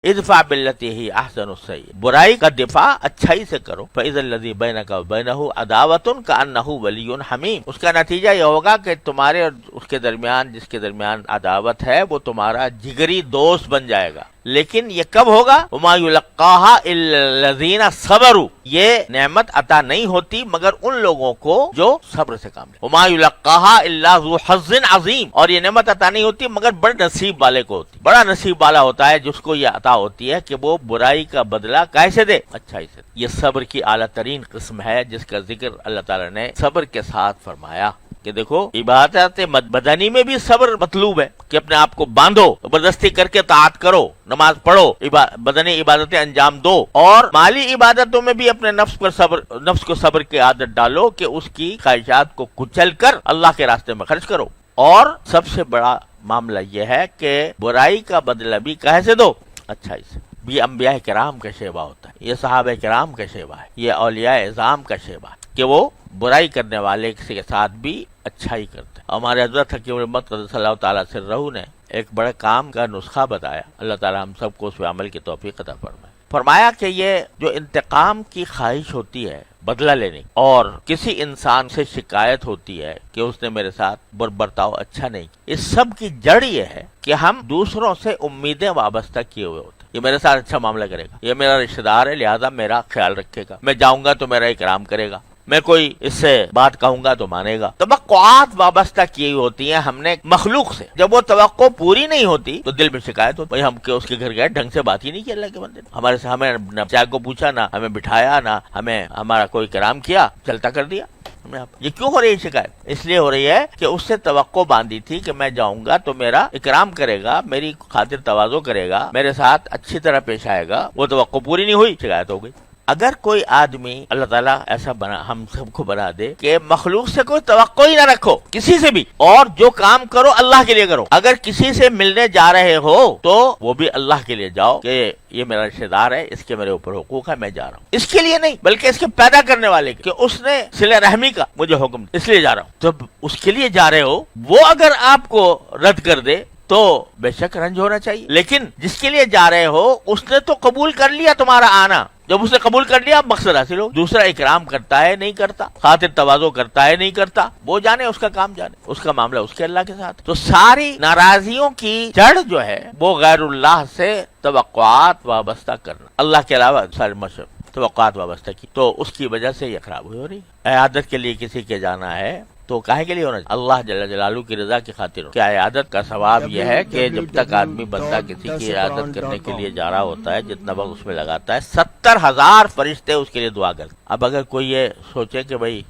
इदफा बिल्लती ही अहसनु सय्यिअ, बुराई का दिफा अच्छाई से करो। फइज़ल्लज़ी बैनका व बैनहु अदावतुन कअन्नहु वलियुन हमीम, उसका नतीजा ये होगा कि तुम्हारे और उसके दरमियान, जिसके दरमियान अदावत है, वो तुम्हारा जिगरी दोस्त बन जाएगा। लेकिन ये कब होगा? वमा युलक्काहा इल्लल्लज़ीना सबरू, ये नेमत अता नहीं होती मगर उन लोगों को जो सब्र से काम लेते। वमा युलक्काहा इल्ला ज़ू हज़्ज़िन अज़ीम, और ये नेमत अता नहीं होती मगर बड़े नसीब वाले को होती। बड़ा नसीब वाला होता है जिसको ये अता होती है कि वो बुराई का बदला कैसे दे? अच्छाई से। ये सब्र की आला तरीन किस्म है जिसका जिक्र अल्लाह ताला ने सब्र के साथ फरमाया कि देखो इबादत बदनी में भी सब्र मतलूब है कि अपने आप को बांधो, जबरदस्ती करके ताअत करो, नमाज पढ़ो, बदनी इबादतें अंजाम दो, और माली इबादतों में भी अपने नफ्स पर सब्र, नफ्स को सब्र की आदत डालो कि उसकी ख्वाहिशात को कुचल कर अल्लाह के रास्ते में खर्च करो। और सबसे बड़ा मामला यह है कि बुराई का बदला भी कैसे दो? अच्छाई से। ये अंबिया किराम का शेवा होता है, ये सहाबा किराम का शेवा है, ये औलिया इज़ाम का शेवा है कि वो बुराई करने वाले के साथ भी अच्छाई करते हैं। हमारे हज़रत हकीम रहमत क़द्दसल्लाहु तआला सिर्रहू ने एक बड़े काम का नुस्खा बताया। अल्लाह ताला हम सबको उस पे अमल की तौफीक अता फरमाए। फरमाया कि ये जो इंतकाम की ख्वाहिश होती है, बदला लेने, और किसी इंसान से शिकायत होती है कि उसने मेरे साथ बर्ताव अच्छा नहीं, इस सब की जड़ ये है कि हम दूसरों से उम्मीदें वाबस्ता किए हुए होते। ये मेरे साथ अच्छा मामला करेगा, ये मेरा रिश्तेदार है लिहाजा मेरा ख्याल रखेगा, मैं जाऊंगा तो मेरा इकराम करेगा, मैं कोई इससे बात कहूंगा तो मानेगा। तवक्कुआत वाबस्ता की होती है हमने मखलूक से। जब वो तवक्को पूरी नहीं होती तो दिल में शिकायत होती, भाई हम के उसके घर गए, ढंग से बात ही नहीं की अल्लाह के बंदे ने, हमारे से हमें न चाय को पूछा, ना हमें बिठाया, ना हमें हमारा कोई कराम किया, चलता कर दिया। ये क्यों हो रही है शिकायत? इसलिए हो रही है कि उससे तवक्को बांधी थी कि मैं जाऊंगा तो मेरा इकराम करेगा, मेरी खातिर तवाज़ो करेगा, मेरे साथ अच्छी तरह पेश आएगा। वो तवक्को पूरी नहीं हुई, शिकायत हो गई। अगर कोई आदमी, अल्लाह ताला ऐसा बना, हम सबको बना दे कि मखलूक से कोई तवक्को ही ना रखो, किसी से भी, और जो काम करो अल्लाह के लिए करो। अगर किसी से मिलने जा रहे हो तो वो भी अल्लाह के लिए जाओ कि ये मेरा रिश्तेदार है, इसके मेरे ऊपर हुकूक है, मैं जा रहा हूँ। इसके लिए नहीं बल्कि इसके पैदा करने वाले कि उसने सिले रहमी का मुझे हुक्म, इसलिए जा रहा हूँ। जब उसके लिए जा रहे हो, वो अगर आपको रद्द कर दे तो बेशक रंज होना चाहिए, लेकिन जिसके लिए जा रहे हो उसने तो कबूल कर लिया तुम्हारा आना। जब उसने कबूल कर लिया, मकसद हासिल हो। दूसरा इकराम करता है नहीं करता, खातिर तवाज़ो करता है नहीं करता, वो जाने, उसका काम जाने, उसका मामला उसके अल्लाह के साथ। तो सारी नाराजियों की जड़ जो है वो गैरुल्लाह से तवक्कुआत वाबस्ता करना, अल्लाह के अलावा सारे मशहूर तवक्कुआत वाबस्ता की, तो उसकी वजह से ये खराब हो रही है। इयादत के लिए किसी के जाना है तो काहे के लिए होना? अल्लाह जल्ल जलालू की रजा की खातिर। क्या इयादत का सवाब यह है कि जब तक आदमी बंदा किसी की इयादत करने के लिए जा रहा होता है, जितना वक्त उसमें लगाता है, 70,000 फरिश्ते उसके लिए दुआ करते। अब अगर कोई ये सोचे कि भाई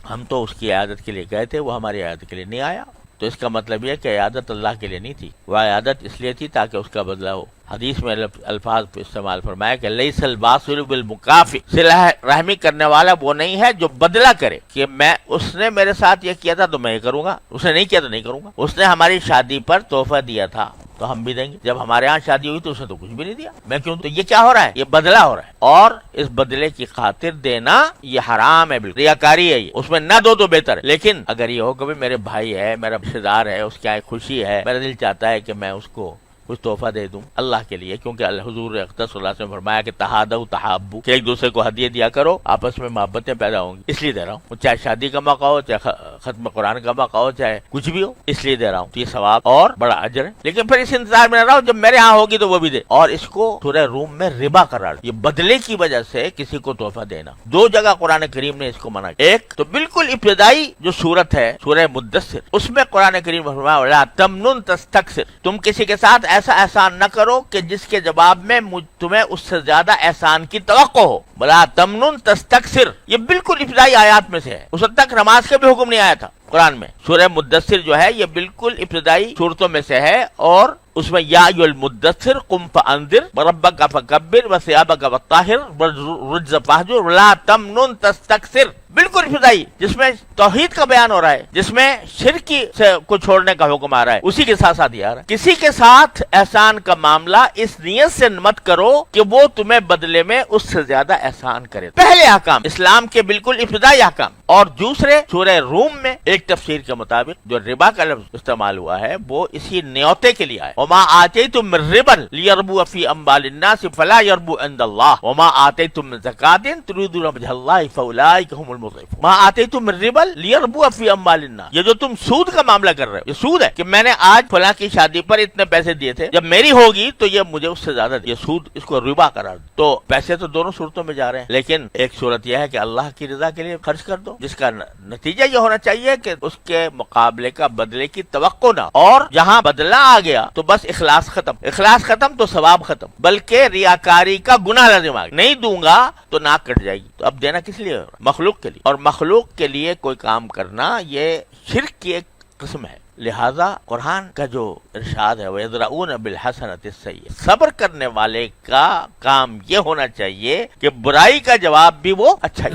हम तो उसकी इयादत के लिए गए थे, वो हमारी इयादत के लिए नहीं आया, तो इसका मतलब यह कि इयादत अल्लाह के लिए नहीं थी, वह इयादत इसलिए थी ताकि उसका बदला हो। हदीस में अल्फाज इस्तेमाल फरमाया कि लैसल बासिलु बिल मुकाफी, सिला रहमी करने वाला वो नहीं है जो बदला करे कि मैं, उसने मेरे साथ ये किया था तो मैं ये करूंगा, उसने नहीं किया तो नहीं करूंगा। उसने हमारी शादी पर तोहफा दिया था तो हम भी देंगे, जब हमारे यहाँ शादी हुई तो उसने तो कुछ भी नहीं दिया, मैं क्यों? तो ये क्या हो रहा है? ये बदला हो रहा है, और इस बदले की खातिर देना ये हराम है, बिल्कुल रियाकारी है ये। उसमें ना दो तो बेहतर है। लेकिन अगर ये हो कि मेरे भाई है, मेरा रिश्तेदार है, उसकी यहाँ खुशी है, मेरा दिल चाहता है कि मैं उसको कुछ तोहफा दे दूं अल्लाह के लिए, क्योंकि हुजूर अक़दस सल्लल्लाहु अलैहि वसल्लम ने फरमाया कि तहादउ तहाब्बु, कि एक दूसरे को हदिया दिया करो, आपस में मोहब्बतें पैदा होंगी, इसलिए दे रहा हूँ। चाहे शादी का मौका हो, चाहे खत्म कुरान का मौका हो, चाहे कुछ भी हो, इसलिए दे रहा हूँ। तो ये सवाब और बड़ा अजर है। लेकिन फिर इस इंतजार में रहा हूँ जब मेरे यहाँ होगी तो वो भी दे। और इसको सूरह रूम में रिबा करार, ये बदले की वजह से किसी को तोहफा देना। 2 जगह कुरान करीम ने इसको मना। एक तो बिल्कुल इब्तिदाई जो सूरत है सूरह मुद्दस्सिर, उसमें कुरान करीम में फरमाया वला तमनुन तस्तक्सिर, तुम किसी के साथ ऐसा एहसान न करो कि जिसके जवाब में तुम्हें उससे ज्यादा एहसान की तवक्को हो। वला तमनुन तस्तक्सिर, ये बिल्कुल इब्तिदाई आयात में से है। उस वक्त तक नमाज का भी हुक्म नहीं आया था कुरान में। सूरह मुद्दस्सिर जो है ये बिल्कुल इब्तिदाई सूरतों में से है, और उसमें या अय्युहल मुद्दस्सिर कुम फअंदिर वरब्बका फकब्बिर वसियाबका वत्ताहिर वरुज्ज फहजुर वला तमनुन तस्तक्सिर, बिल्कुल इब्तिदाई, जिसमें तौहीद का बयान हो रहा है, जिसमें शिर्क से को छोड़ने का हुक्म आ रहा है, उसी के साथ साथ ये आ रहा है किसी के साथ एहसान का मामला इस नियत से मत करो कि वो तुम्हें बदले में उससे ज्यादा एहसान करे। पहले अहकाम इस्लाम के बिल्कुल इब्तिदाई अहकाम। اور دوسرے سورہ روم میں ایک تفسیر کے مطابق جو ربا کا لفظ استعمال ہوا ہے وہ اسی نیوتے کے لیے آئے. وما آتیتم من ربا لیربو فی اموال الناس فلا یربو عند اللہ وما آتیتم من زکاۃ تريدون وجه اللہ فاولئک هم المضعفون. ما آتیتم من ربا لیربو فی اموال الناس، یہ جو تم سود کا معاملہ کر رہے ہو یہ سود ہے کہ میں نے آج فلاں کی شادی پر اتنے پیسے دیے تھے، جب میری ہوگی تو یہ مجھے اس سے زیادہ، یہ سود، اس کو ربا قرار دو. تو پیسے تو دونوں صورتوں میں جا رہے ہیں، لیکن ایک صورت یہ ہے کہ اللہ کی رضا کے لیے خرچ کر دو جس کا نتیجہ یہ ہونا چاہیے کہ اس کے مقابلے کا بدلے کی توقع نہ، اور جہاں بدلہ آ گیا تو بس اخلاص ختم، اخلاص ختم تو ثواب ختم، بلکہ ریاکاری کا گناہ لازم آ گیا. نہیں دوں گا تو ناک کٹ جائے گی. تو اب دینا کس لیے؟ مخلوق کے لیے، اور مخلوق کے لیے کوئی کام کرنا یہ شرک کی ایک قسم ہے. لہذا قرآن کا جو ارشاد ہے وَيَدْرَؤُونَ بِالْحَسَنَةِ السَّيِّئَةَ، صبر کرنے والے کا کام یہ ہونا چاہیے کہ برائی کا جواب بھی وہ اچھا ہی.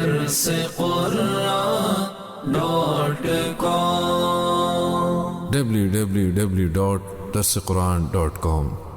www.darsequran.com